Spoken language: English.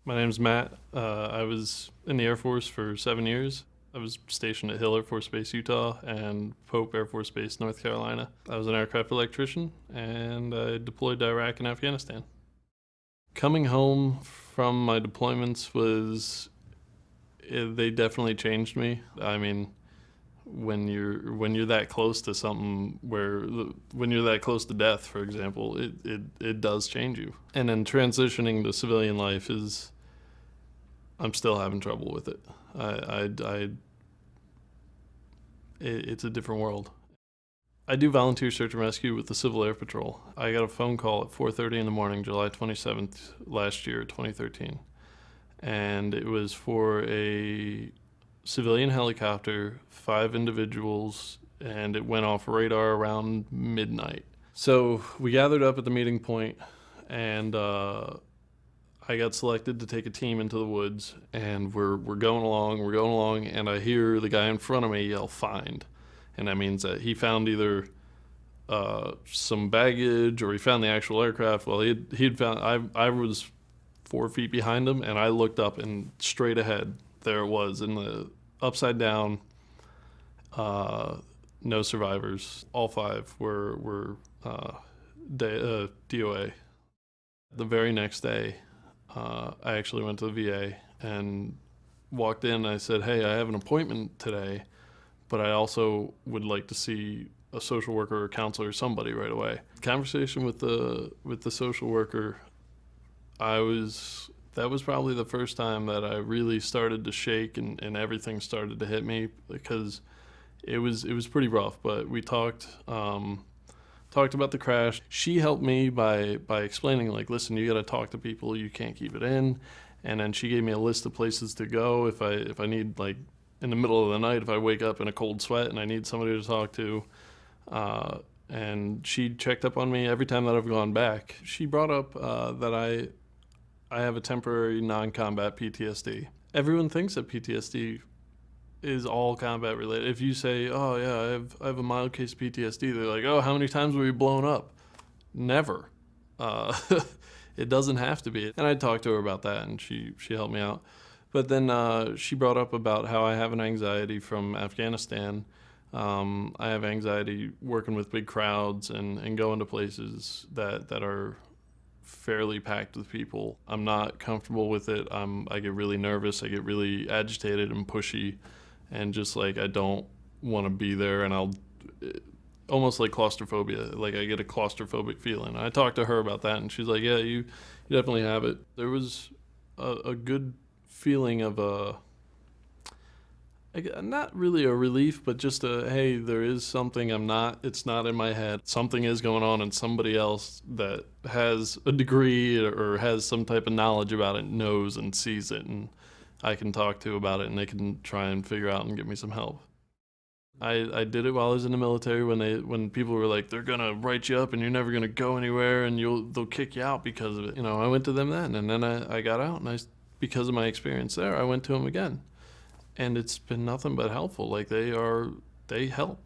My name's Matt. I was in the Air Force for 7 years. I was stationed at Hill Air Force Base, Utah, and Pope Air Force Base, North Carolina. I was an aircraft electrician, and I deployed to Iraq and Afghanistan. Coming home from my deployments they definitely changed me. I mean, when you're that close to something when you're that close to death, for example, it does change you. And then transitioning to civilian life I'm still having trouble with it. It's a different world. I do volunteer search and rescue with the Civil Air Patrol. I got a phone call at 4:30 in the morning, July 27th last year, 2013, and it was for a civilian helicopter, 5 individuals, and it went off radar around midnight. So we gathered up at the meeting point, and I got selected to take a team into the woods, and we're going along, and I hear the guy in front of me yell "find," and that means that he found either some baggage or he found the actual aircraft. Well, he'd found. I was 4 feet behind him, and I looked up, and straight ahead there it was in the upside down. No survivors. All five were DOA. The very next day, I actually went to the VA and walked in. And I said, "Hey, I have an appointment today, but I also would like to see a social worker or counselor or somebody right away." Conversation with the social worker, that was probably the first time that I really started to shake and everything started to hit me, because it was pretty rough. But we talked about the crash. She helped me by explaining, like, listen, you got to talk to people. You can't keep it in. And then she gave me a list of places to go if I need, like, in the middle of the night, if I wake up in a cold sweat and I need somebody to talk to. And she checked up on me every time that I've gone back. She brought up that I have a temporary non-combat PTSD. Everyone thinks that PTSD is all combat related. If you say, "Oh yeah, I have a mild case of PTSD," they're like, "Oh, how many times were you blown up?" Never. Uh, it doesn't have to be. And I talked to her about that, and she helped me out. But then she brought up about how I have an anxiety from Afghanistan. I have anxiety working with big crowds and going to places that are fairly packed with people. I'm not comfortable with it. I get really nervous. I get really agitated and pushy, and just like I don't want to be there. And I'll almost like claustrophobia. Like I get a claustrophobic feeling. I talked to her about that, and she's like, "Yeah, you definitely have it." There was a good feeling of not really a relief, but just hey, there is something it's not in my head. Something is going on, and somebody else that has a degree or has some type of knowledge about it knows and sees it, and I can talk to about it, and they can try and figure out and get me some help. I did it while I was in the military when people were like, they're gonna write you up and you're never gonna go anywhere and they'll kick you out because of it. I went to them then, and then I got out, and because of my experience there, I went to them again. And it's been nothing but helpful. Like they help.